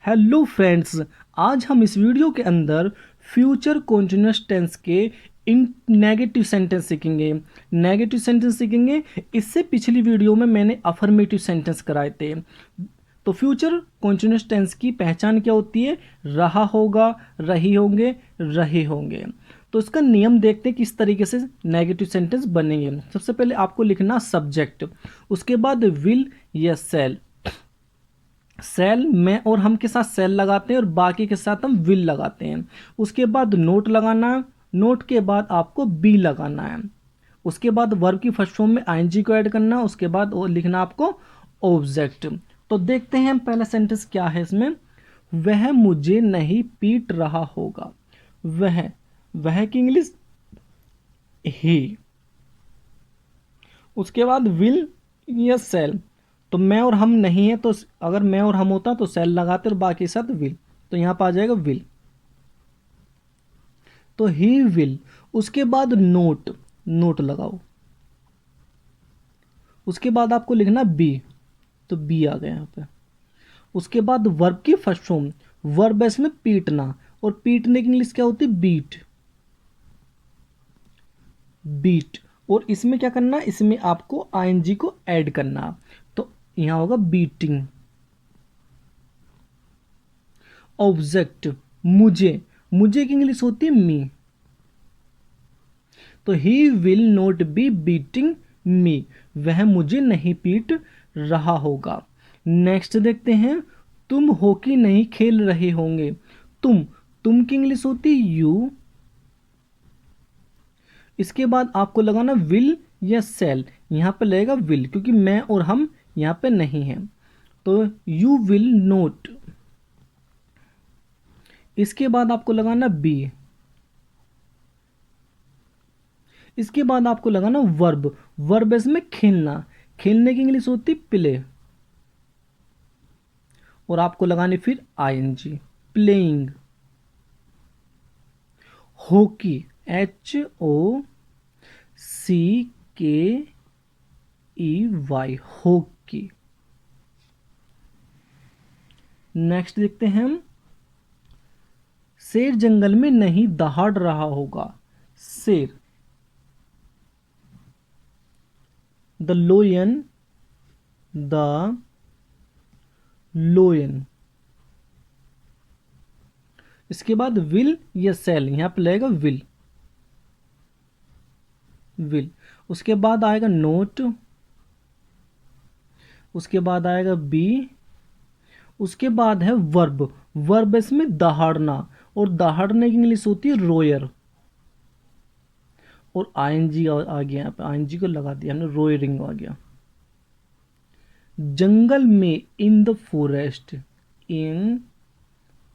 Hello friends, आज हम इस वीडियो के अंदर फ्यूचर कॉन्टिन्यूअस टेंस के इन नेगेटिव सेंटेंस सीखेंगे। इससे पिछली वीडियो में मैंने अफर्मेटिव सेंटेंस कराए थे। तो फ्यूचर कॉन्टिन्यूअस टेंस की पहचान क्या होती है? रहा होगा, रही होंगे, रहे होंगे। तो इसका नियम देखते हैं किस तरीके से नेगेटिव सेंटेंस बनेंगे। सबसे पहले आपको लिखना सब्जेक्ट, उसके बाद विल या सेल। सेल मैं और हम के साथ सेल लगाते हैं और बाकी के साथ हम विल लगाते हैं। उसके बाद नोट लगाना, नोट के बाद आपको बी लगाना है। उसके बाद वर्ब की फर्स्ट फॉर्म में आईएनजी को ऐड करना, उसके बाद वो लिखना आपको ऑब्जेक्ट। तो देखते हैं पहला सेंटेंस क्या है इसमें। वह मुझे नहीं पीट रहा होगा। वह की इंग्लिश ही। उसके बाद विल या सेल। तो मैं और हम नहीं है, तो अगर मैं और हम होता तो सेल लगाते और बाकी साथ विल, तो यहां पर आ जाएगा विल। तो ही विल। उसके बाद नोट, नोट लगाओ। उसके बाद आपको लिखना बी, तो बी आ गया यहां पे। उसके बाद वर्ब की फर्स्ट फॉर्म, वर्ब है इसमें पीटना, और पीटने की इंग्लिश क्या होती है? बीट। बीट। और इसमें क्या करना, इसमें आपको आईएनजी को ऐड करना, तो यहां होगा बीटिंग। ऑब्जेक्ट मुझे, मुझे की इंग्लिश होती है मी। तो he will not be beating मी, वह मुझे नहीं पीट रहा होगा। नेक्स्ट देखते हैं, तुम हॉकी नहीं खेल रहे होंगे। तुम की इंग्लिश होती है यू। इसके बाद आपको लगाना विल या सेल। यहां पे लगेगा विल क्योंकि मैं और हम यहां पे नहीं हैं। तो यू विल नोट। इसके बाद आपको लगाना बी। इसके बाद आपको लगाना वर्ब, वर्ब इसमें खेलना, खेलने की इंग्लिश होती प्ले। और आपको लगानी फिर ING, playing. Hockey, HOCKEY, hockey. Next देखते हैं हम, शेर जंगल में नहीं दहाड़ रहा होगा। शेर, द लोयन, द लोयन। इसके बाद विल या सेल, यहां पे लगेगा विल, विल। उसके बाद आएगा नोट, उसके बाद आएगा बी। उसके बाद है वर्ब, वर्ब इसमें दहाड़ना, और दहाड़ने की इंग्लिश होती है रोयर। और आईएनजी आ गया, यहाँ पे आईएनजी को लगा दिया हमने, रोयरिंग आ गया। जंगल में, in the forest, in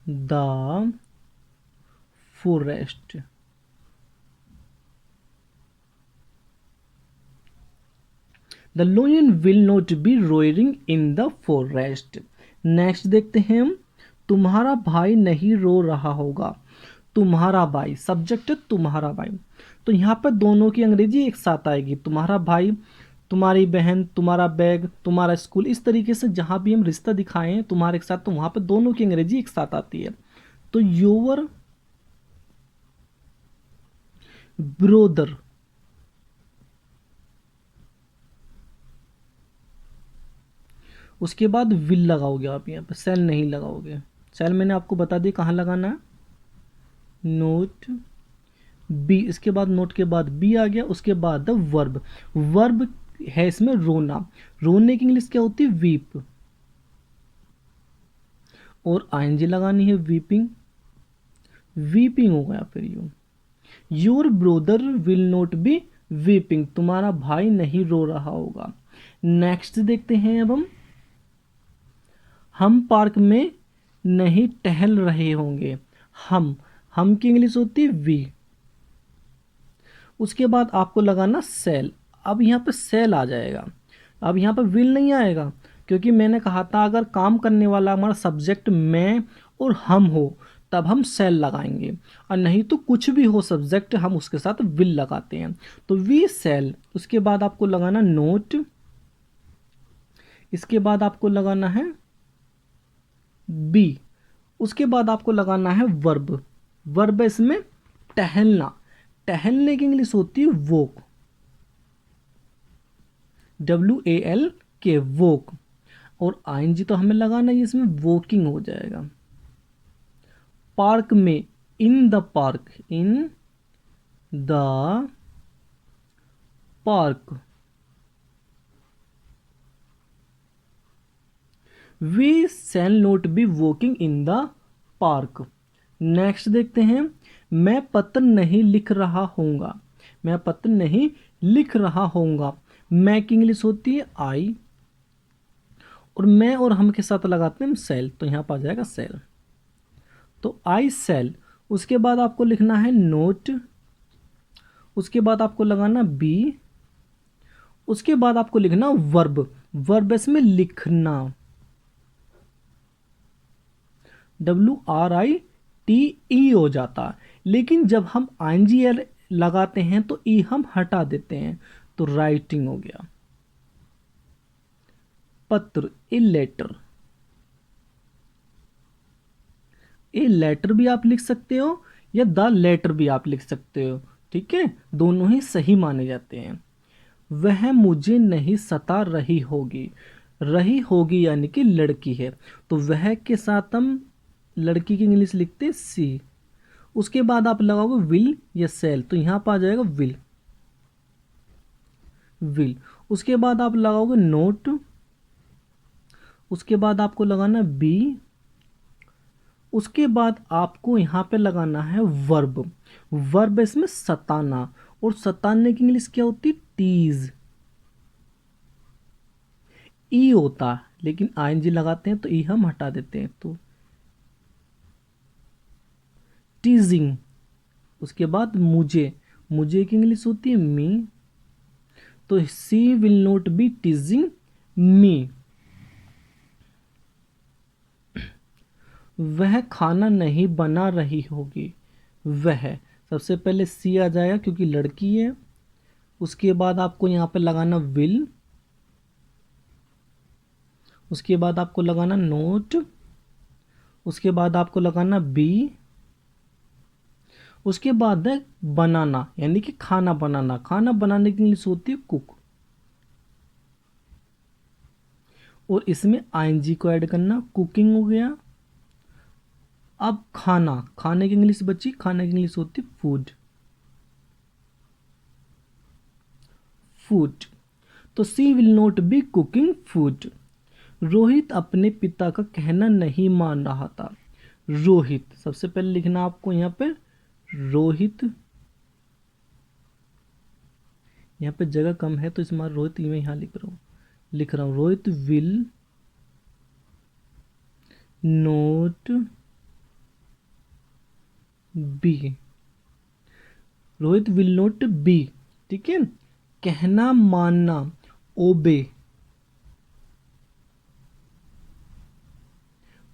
the forest. The lion will not be roaring in the forest. Next देखते हैं हम, तुम्हारा भाई नहीं रो रहा होगा। तुम्हारा भाई, सब्जेक्ट है तुम्हारा भाई। तो यहाँ पर दोनों की अंग्रेजी एक साथ आएगी, तुम्हारा भाई, तुम्हारी बहन, तुम्हारा बैग, तुम्हारा स्कूल। इस तरीके से जहाँ भी हम रिश्ता दिखाएं हैं तुम्हारे के साथ, तो वहाँ पर दोनों की अंग्रेजी एक साथ आती है। तो योर ब्रोदर। उसके बाद विल लगाओगे आप, यहाँ पे सेल नहीं लगाओगे। सेल मैंने आपको बता दिया कहाँ लगाना है, नोट बी। इसके बाद नोट के बाद बी आ गया। उसके बाद द वर्ब, वर्ब है इसमें रोना, रोने की इंग्लिश क्या होती है? वीप। और आईएनजी लगानी है, वीपिंग, वीपिंग हो गया फिर you. Your brother will not B weeping, तुम्हारा भाई नहीं रो रहा होगा। नेक्स्ट देखते हैं अब हम पार्क में नहीं टहल रहे होंगे। हम की इंग्लिश होती है वी। उसके बाद आपको लगाना सेल। अब यहाँ पे सेल आ जाएगा, अब यहाँ पे विल नहीं आएगा, क्योंकि मैंने कहा था अगर काम करने वाला हमारा सब्जेक्ट मैं और हम हो तब हम सेल लगाएंगे, और नहीं तो कुछ भी हो सब्जेक्ट हम उसके साथ विल लगाते हैं। तो वी सेल। उसके बाद आपको लगाना नोट। इसके बाद आपको लगाना है बी, उसके बाद आपको लगाना है वर्ब। वर्ब इसमें टहलना, टहलने की इंग्लिश होती है वॉक, WALK वॉक। और ING तो हमें लगाना है, इसमें वॉकिंग हो जाएगा। पार्क में, in the park, in the park. We shall not be walking in the park. Next देखते हैं, मैं पत्र नहीं लिख रहा होऊंगा, मैं पत्र नहीं लिख रहा होऊंगा। मैं की इंग्लिश होती है आई, और मैं और हम के साथ लगाते हैं हम सेल, तो यहाँ पर आ जाएगा सेल। तो आई सेल। उसके बाद आपको लिखना है नोट, उसके बाद आपको लगाना बी, उसके बाद आपको लिखना वर्ब। वर्ब इसमें लिखना, WRITE हो जाता, लेकिन जब हम ING लगाते हैं तो ई हम हटा देते हैं, तो राइटिंग हो गया। पत्र, ए लेटर, ए लेटर भी आप लिख सकते हो या द लेटर भी आप लिख सकते हो, ठीक है, दोनों ही सही माने जाते हैं। वह मुझे नहीं सता रही होगी, रही होगी यानी कि लड़की है, तो वह के साथ हम लड़की की इंग्लिश लिखते सी। उसके बाद आप लगाओगे विल या सेल, तो यहाँ पर आ जाएगा विल, विल। उसके बाद आप लगाओगे नोट, उसके बाद आपको लगाना बी, उसके बाद आपको यहाँ पे लगाना है वर्ब। वर्ब इसमें सताना, और सताने की इंग्लिश क्या होती है, टीज। ई होता, लेकिन ING लगाते हैं तो ई हम हटा देते हैं, तो टीजिंग। उसके बाद मुझे, मुझे की इंग्लिश होती है मी, तो सी विल नॉट बी टीजिंग मी। वह खाना नहीं बना रही होगी, वह, सबसे पहले सी आ जाएगा क्योंकि लड़की है। उसके बाद आपको यहाँ पे लगाना विल, उसके बाद आपको लगाना नोट, उसके बाद आपको लगाना बी, उसके बाद है बनाना यानी कि खाना बनाना। खाना बनाने की इंग्लिश होती है कुक, और इसमें ING को ऐड करना, कुकिंग हो गया। अब खाना, खाने की इंग्लिश बची, खाने की इंग्लिश होती है फूड, फूड। तो she will not be cooking food. Rohit अपने पिता का कहना नहीं मान रहा था। रोहित, सबसे पहले लिखना आपको यहाँ पे रोहित, यहाँ पे जगह कम है तो इस बार रोहित मैं यहाँ लिख रहा हूँ Rohit will not be, Rohit will not be, ठीक है। कहना मानना, ओबे,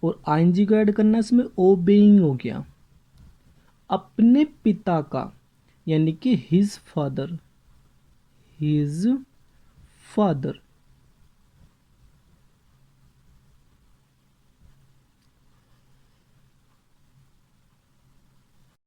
और ING को ऐड करना, इसमें ओबेइंग हो गया। अपने पिता का यानी कि हिज फादर, हिज फादर।